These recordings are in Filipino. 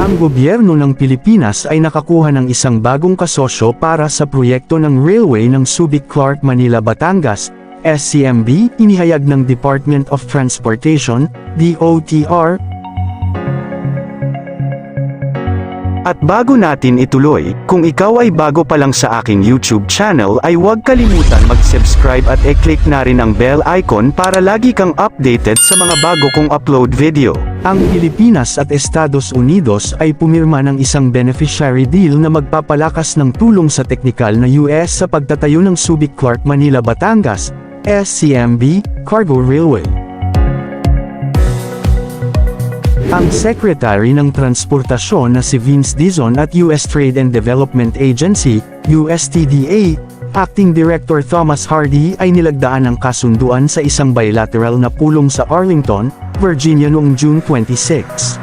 Ang gobyerno ng Pilipinas ay nakakuha ng isang bagong kasosyo para sa proyekto ng railway ng Subic-Clark Manila-Batangas, SCMB, inihayag ng Department of Transportation, DOTR. At bago natin ituloy, kung ikaw ay bago pa lang sa aking YouTube channel ay huwag kalimutan mag-subscribe at i-click na rin ang bell icon para lagi kang updated sa mga bago kong upload video. Ang Pilipinas at Estados Unidos ay pumirma ng isang beneficiary deal na magpapalakas ng tulong sa teknikal na US sa pagtatayo ng Subic-Clark Manila-Batangas, SCMB, Cargo Railway. Ang Secretary ng Transportasyon na si Vince Dizon at US Trade and Development Agency, USTDA, Acting Director Thomas Hardy ay nilagdaan ng kasunduan sa isang bilateral na pulong sa Arlington, Virginia noong June 26.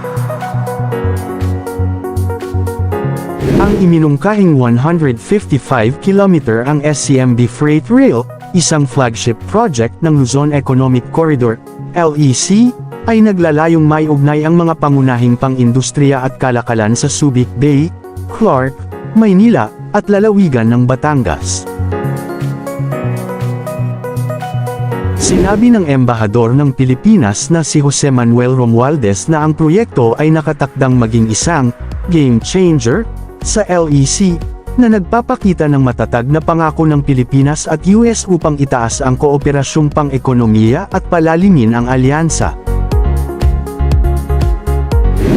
Ang iminungkahing 155-kilometer ang SCMB Freight Rail, isang flagship project ng Luzon Economic Corridor, LEC, ay naglalayong maiugnay ang mga pangunahing pang-industriya at kalakalan sa Subic Bay, Clark, Maynila, at lalawigan ng Batangas. Sinabi ng Embahador ng Pilipinas na si Jose Manuel Romualdez na ang proyekto ay nakatakdang maging isang game changer sa LEC, na nagpapakita ng matatag na pangako ng Pilipinas at US upang itaas ang kooperasyong pang-ekonomiya at palalimin ang alyansa.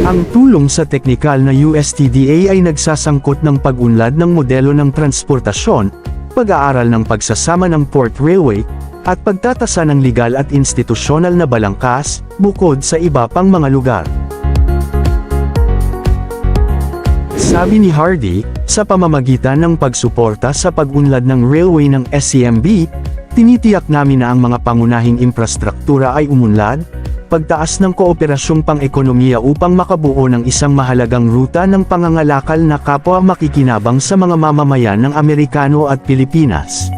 Ang tulong sa teknikal na USTDA ay nagsasangkot ng pag-unlad ng modelo ng transportasyon, pag-aaral ng pagsasama ng port railway, at pagtatasa ng legal at institusyonal na balangkas, bukod sa iba pang mga lugar. Sabi ni Hardy, sa pamamagitan ng pagsuporta sa pag-unlad ng railway ng SCMB, tinitiyak namin na ang mga pangunahing infrastruktura ay umunlad, pagtaas ng kooperasyong pang-ekonomiya upang makabuo ng isang mahalagang ruta ng pangangalakal na kapwa makikinabang sa mga mamamayan ng Amerikano at Pilipinas.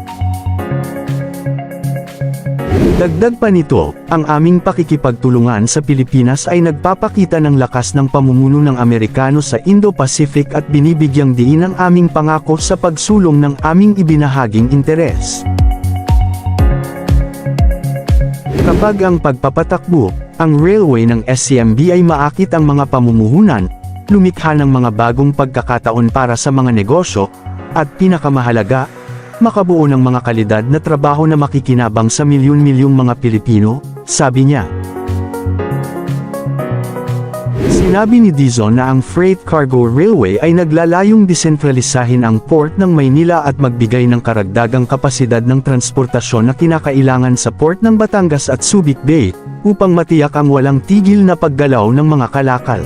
Dagdag pa nito, ang aming pakikipagtulungan sa Pilipinas ay nagpapakita ng lakas ng pamumuno ng Amerikano sa Indo-Pacific at binibigyang diin ang aming pangako sa pagsulong ng aming ibinahaging interes. Kapag ang pagpapatakbo, ang railway ng SCMB ay maakit ang mga pamumuhunan, lumikha ng mga bagong pagkakataon para sa mga negosyo, at pinakamahalaga, makabuo ng mga kalidad na trabaho na makikinabang sa milyon-milyong mga Pilipino, sabi niya. Sinabi ni Dizon na ang Freight Cargo Railway ay naglalayong desentralisahin ang port ng Maynila at magbigay ng karagdagang kapasidad ng transportasyon na kinakailangan sa port ng Batangas at Subic Bay, upang matiyak ang walang tigil na paggalaw ng mga kalakal.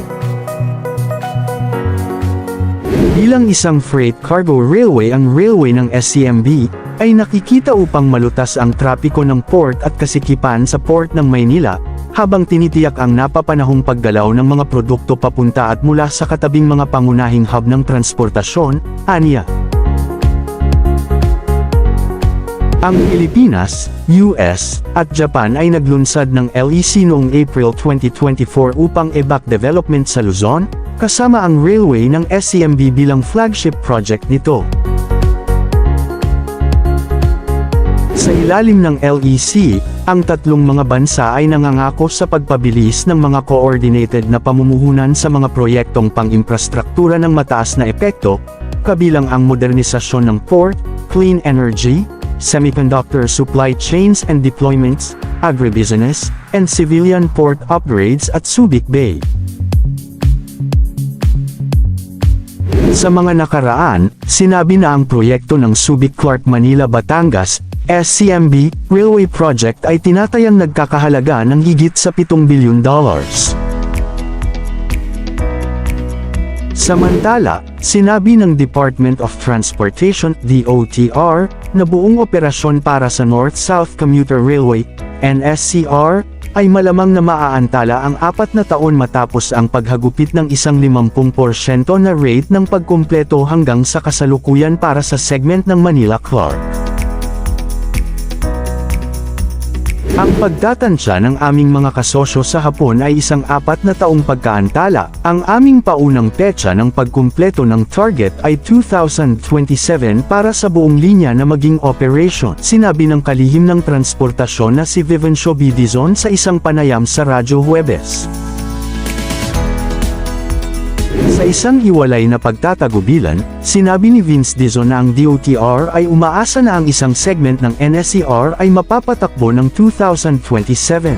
Bilang isang freight cargo railway, ang railway ng SCMB ay nakikita upang malutas ang trapiko ng port at kasikipan sa port ng Maynila, habang tinitiyak ang napapanahong paggalaw ng mga produkto papunta at mula sa katabing mga pangunahing hub ng transportasyon, aniya. Ang Pilipinas, US, at Japan ay naglunsad ng LEC noong April 2024 upang e-back development sa Luzon, kasama ang railway ng SCMB bilang flagship project nito. Sa ilalim ng LEC, ang tatlong mga bansa ay nangangako sa pagpabilis ng mga coordinated na pamumuhunan sa mga proyektong pang-infrastruktura ng mataas na epekto, kabilang ang modernisasyon ng port, clean energy, semiconductor supply chains and deployments, agribusiness, and civilian port upgrades at Subic Bay. Sa mga nakaraan, sinabi na ang proyekto ng Subic-Clark Manila-Batangas, SCMB, Railway Project ay tinatayang nagkakahalaga ng higit sa $7 billion. Samantala, sinabi ng Department of Transportation, DOTR, na buong operasyon para sa North-South Commuter Railway, NSCR, ay malamang na maaantala ang 4 na taon matapos ang paghagupit ng 50% na rate ng pagkumpleto hanggang sa kasalukuyan para sa segment ng Manila-Clark. Ang pagtatansya ng aming mga kasosyo sa Hapon ay isang 4 na taong pagkaantala. Ang aming paunang petsa ng pagkumpleto ng target ay 2027 para sa buong linya na maging operation. Sinabi ng kalihim ng transportasyon na si Vivencio B. Dizon sa isang panayam sa Radyo Huwebes. Sa isang hiwalay na pagtatagubilan, sinabi ni Vince Dizon na ang DOTR ay umaasa na ang isang segment ng NSCR ay mapapatakbo ng 2027.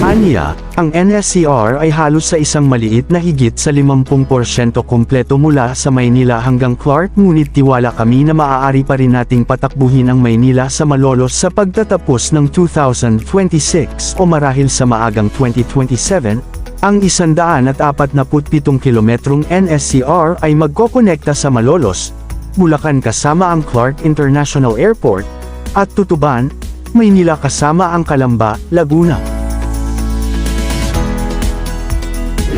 Aniya, ang NSCR ay halos sa isang maliit na higit sa 50% kumpleto mula sa Maynila hanggang Clark, ngunit tiwala kami na maaari pa rin nating patakbuhin ang Maynila sa Malolos sa pagtatapos ng 2026 o marahil sa maagang 2027. Ang 147 kilometrong NSCR ay magkokonekta sa Malolos, Bulacan kasama ang Clark International Airport, at Tutuban, Maynila kasama ang Calamba, Laguna.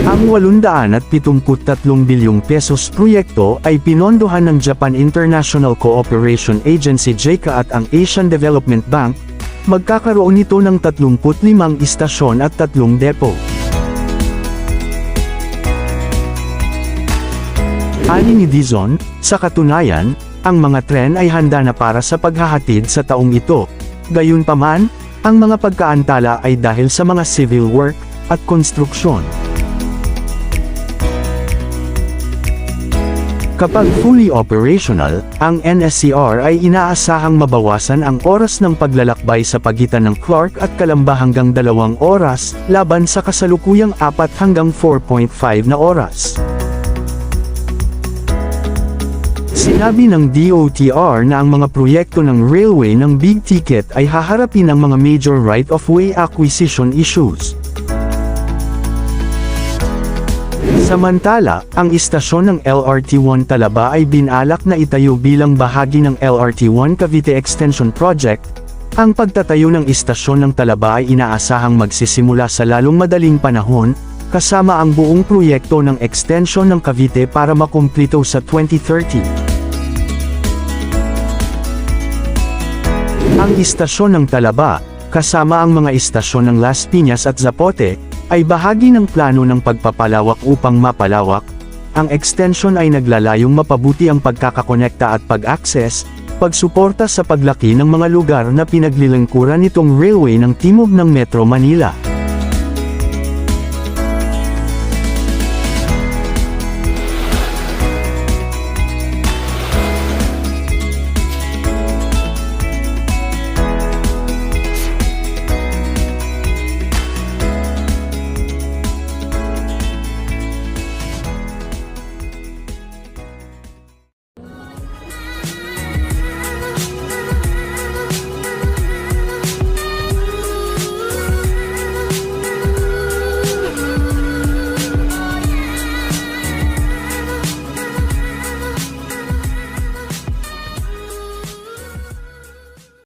Ang 873 bilyong pesos proyekto ay pinondohan ng Japan International Cooperation Agency JICA at ang Asian Development Bank. Magkakaroon nito ng 35 istasyon at 3 depo. Ani ni Dizon, sa katunayan, ang mga tren ay handa na para sa paghahatid sa taong ito. Gayunpaman, ang mga pagkaantala ay dahil sa mga civil work at konstruksyon. Kapag fully operational, ang NSCR ay inaasahang mabawasan ang oras ng paglalakbay sa pagitan ng Clark at Calamba hanggang 2 oras, laban sa kasalukuyang 4 hanggang 4.5 na oras. Sinabi ng DOTR na ang mga proyekto ng railway ng big ticket ay haharapin ng mga major right-of-way acquisition issues. Samantala, ang istasyon ng LRT-1 Talaba ay binalak na itayo bilang bahagi ng LRT-1 Cavite Extension Project. Ang pagtatayo ng istasyon ng Talaba ay inaasahang magsisimula sa lalong madaling panahon, kasama ang buong proyekto ng extension ng Cavite para makumplito sa 2030. Ang istasyon ng Talaba, kasama ang mga istasyon ng Las Piñas at Zapote, ay bahagi ng plano ng pagpapalawak upang mapalawak. Ang extension ay naglalayong mapabuti ang pagkakakonekta at pag-access, pagsuporta sa paglaki ng mga lugar na pinaglilingkuran nitong railway ng timog ng Metro Manila.